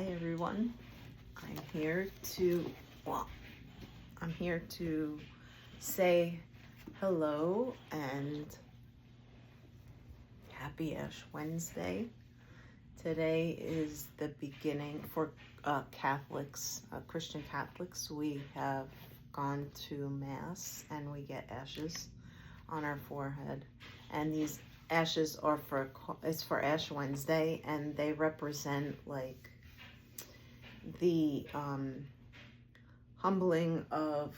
Hi everyone. I'm here to, well, I'm here to say hello and happy Ash Wednesday. Today is the beginning for Catholics, Christian Catholics. We have gone to Mass and we get ashes on our forehead, and these ashes are it's for Ash Wednesday, and they represent like the humbling of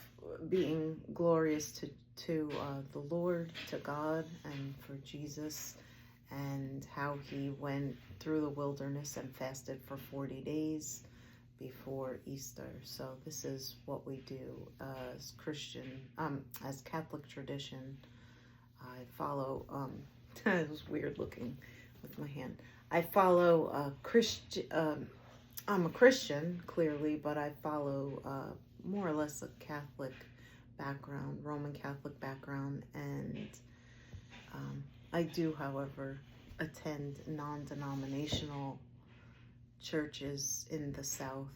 being glorious to the Lord, to God, and for Jesus, and how he went through the wilderness and fasted for 40 days before Easter. So this is what we do as Christian, as Catholic tradition. I follow, it was weird looking with my hand. I follow Christian, I'm a Christian, clearly, but I follow more or less a Catholic background, Roman Catholic background, and I do, however, attend non-denominational churches in the South,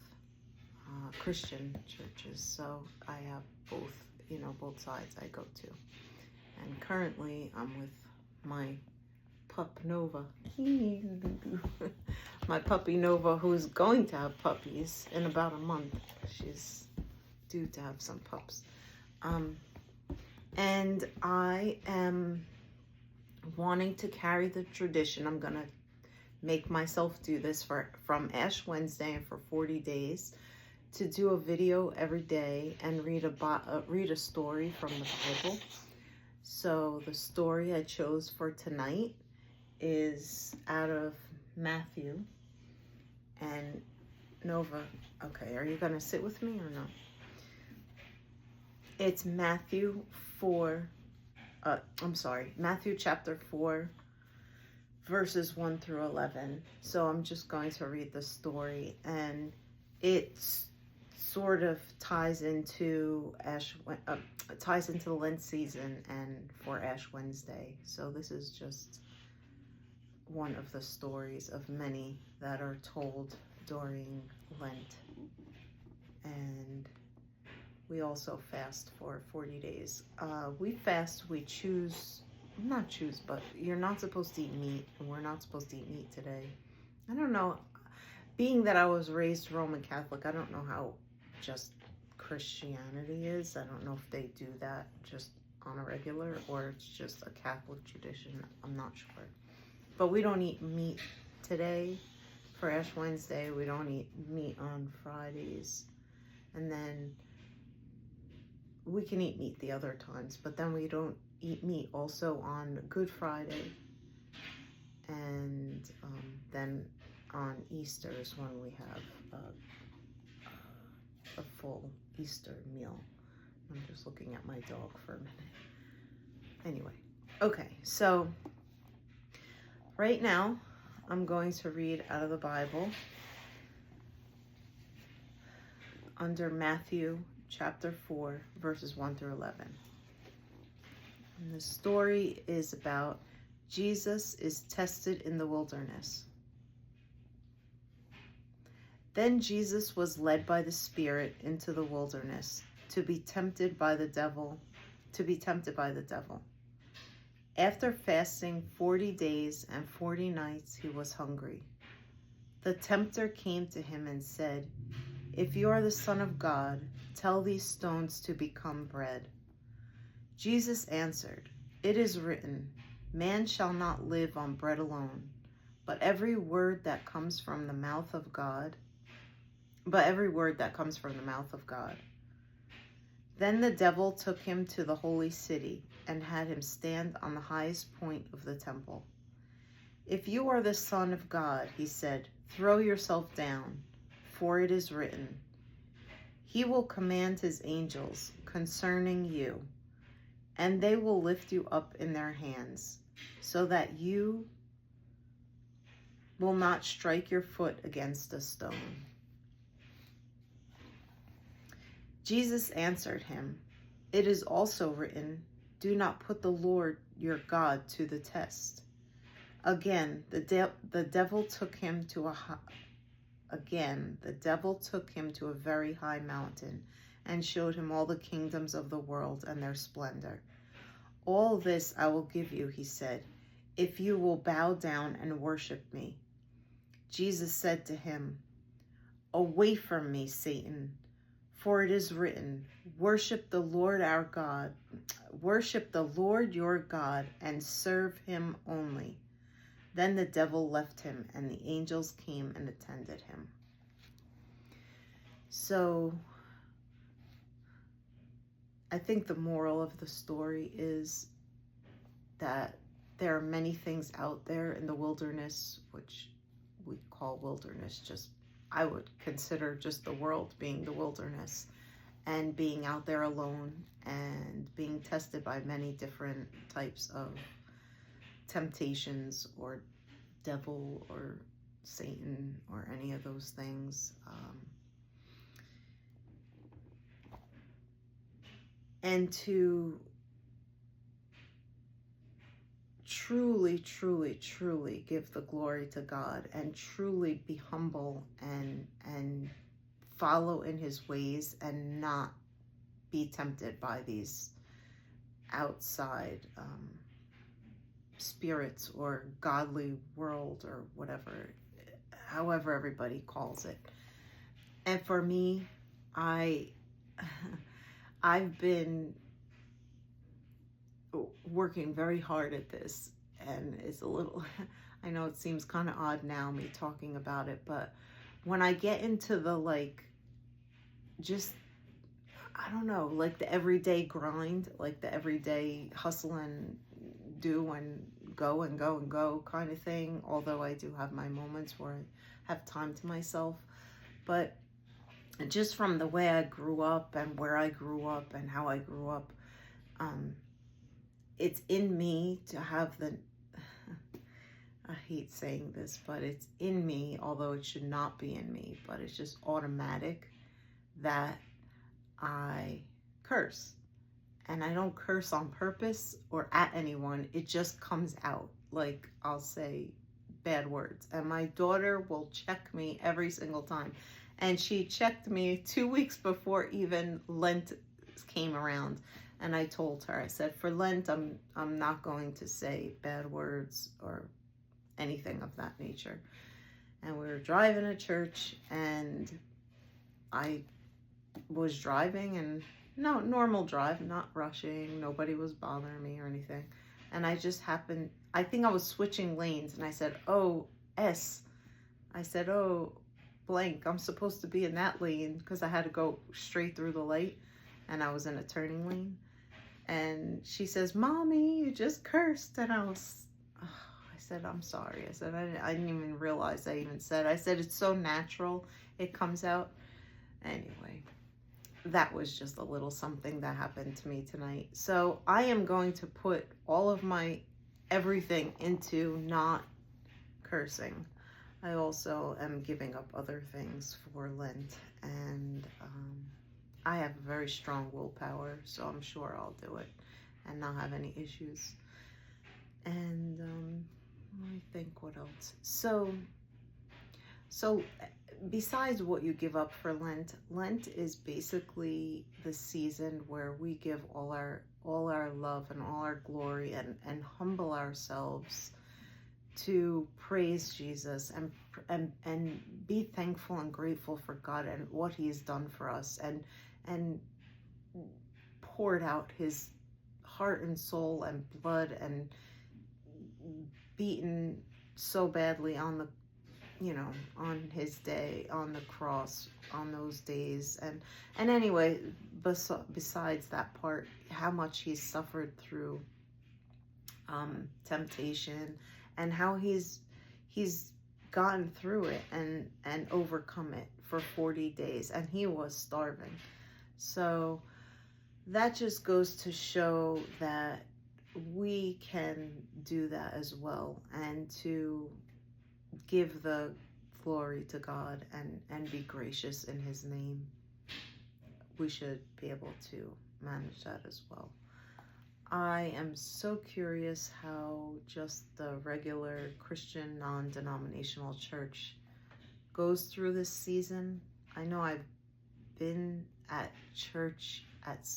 Christian churches, so I have both sides I go to. And currently I'm with my pup Nova. My puppy Nova, who's going to have puppies in about a month. She's due to have some pups. And I am wanting to carry the tradition. I'm gonna make myself do this from Ash Wednesday and for 40 days, to do a video every day and read a story from the Bible. So the story I chose for tonight is out of Matthew. And Nova, okay, are you gonna sit with me or no? It's Matthew chapter 4, verses 1 through 11. So I'm just going to read the story, and it sort of ties into the Lent season and for Ash Wednesday. So this is just one of the stories of many that are told during Lent. And we also fast for 40 days. But you're not supposed to eat meat, and we're not supposed to eat meat today. I don't know, being that I was raised Roman Catholic, I don't know how just Christianity is. I don't know if they do that just on a regular, or it's just a Catholic tradition. I'm not sure. But we don't eat meat today for Ash Wednesday. We don't eat meat on Fridays. And then we can eat meat the other times, but then we don't eat meat also on Good Friday. And then on Easter is when we have a full Easter meal. I'm just looking at my dog for a minute. Anyway, okay, so right now I'm going to read out of the Bible under Matthew chapter 4, verses 1 through 11. And the story is about Jesus is tested in the wilderness. Then Jesus was led by the Spirit into the wilderness to be tempted by the devil. After fasting 40 days and 40 nights, he was hungry. The tempter came to him and said, "If you are the Son of God, tell these stones to become bread." Jesus answered, "It is written, man shall not live on bread alone, but every word that comes from the mouth of God. Then the devil took him to the holy city and had him stand on the highest point of the temple. "If you are the Son of God," he said, "throw yourself down, for it is written, he will command his angels concerning you, and they will lift you up in their hands, so that you will not strike your foot against a stone." Jesus answered him, "It is also written, do not put the Lord your God to the test." Again, the devil took him to again, the devil took him to a very high mountain and showed him all the kingdoms of the world and their splendor. All this I will give you, he said, if you will bow down and worship me. Jesus said to him, away from me, Satan, for it is written, worship the Lord your God, and serve him only. Then the devil left him, and the angels came and attended him. So, I think the moral of the story is that there are many things out there in the wilderness, which we call wilderness, I would consider just the world being the wilderness, and being out there alone and being tested by many different types of temptations or devil or Satan or any of those things. And to truly, truly, truly give the glory to God and truly be humble and follow in his ways and not be tempted by these outside spirits or godly world or whatever, however everybody calls it. And for me, I've been working very hard at this, and it's a little, I know it seems kind of odd now me talking about it, but when I get into the just, I don't know, the everyday grind, the everyday hustle and do and go and go and go kind of thing, although I do have my moments where I have time to myself, but just from the way I grew up and where I grew up and how I grew up, it's in me to have I hate saying this, but it's in me, although it should not be in me, but it's just automatic that I curse. And I don't curse on purpose or at anyone. It just comes out. I'll say bad words. And my daughter will check me every single time. And she checked me 2 weeks before even Lent came around. And I told her, I said, for Lent, I'm not going to say bad words or anything of that nature. And we were driving to church, and I was driving, and no, normal drive, not rushing. Nobody was bothering me or anything. And I just happened, I think I was switching lanes, and I said, oh, S. I said, oh, blank, I'm supposed to be in that lane, because I had to go straight through the light, and I was in a turning lane. And she says, Mommy, you just cursed. And I said, I'm sorry. I said, I didn't even realize I even said, I said, it's so natural. It comes out. Anyway, that was just a little something that happened to me tonight. So I am going to put all of my everything into not cursing. I also am giving up other things for Lent, and I have a very strong willpower, so I'm sure I'll do it and not have any issues. And let me think what else. So besides what you give up for Lent, Lent is basically the season where we give all our love and all our glory and humble ourselves to praise Jesus and be thankful and grateful for God and what he has done for us, and poured out his heart and soul and blood and beaten so badly on on his day, on the cross, on those days. And anyway, besides that part, how much he's suffered through temptation, and how he's gotten through it and overcome it for 40 days, and he was starving. So that just goes to show that we can do that as well, and to give the glory to God and be gracious in his name. We should be able to manage that as well. I am so curious how just the regular Christian non-denominational church goes through this season. I know I've been at church at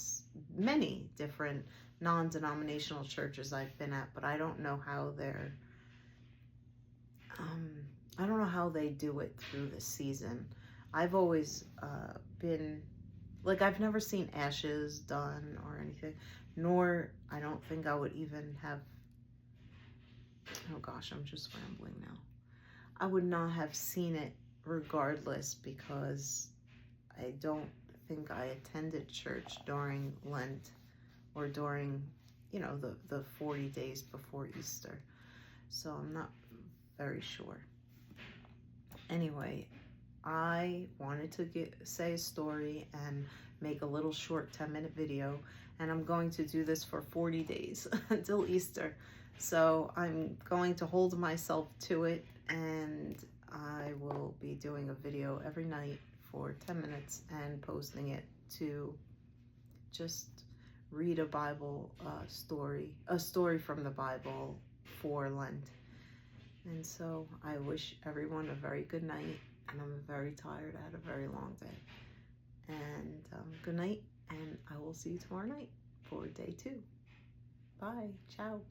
many different non-denominational churches I've been at, but I don't know how they're I don't know how they do it through the season. I've always been like, I've never seen ashes done or anything, nor I don't think I would even have, oh gosh, I'm just rambling now. I would not have seen it regardless, because I don't think I attended church during Lent or during, you know, the 40 days before Easter. So I'm not very sure. Anyway, I wanted to say a story and make a little short 10-minute video, and I'm going to do this for 40 days until Easter. So I'm going to hold myself to it, and I will be doing a video every night for 10 minutes and posting it to just read a Bible story, a story from the Bible for Lent. And so I wish everyone a very good night, and I'm very tired. I had a very long day. And good night, and I will see you tomorrow night for day 2. Bye. Ciao.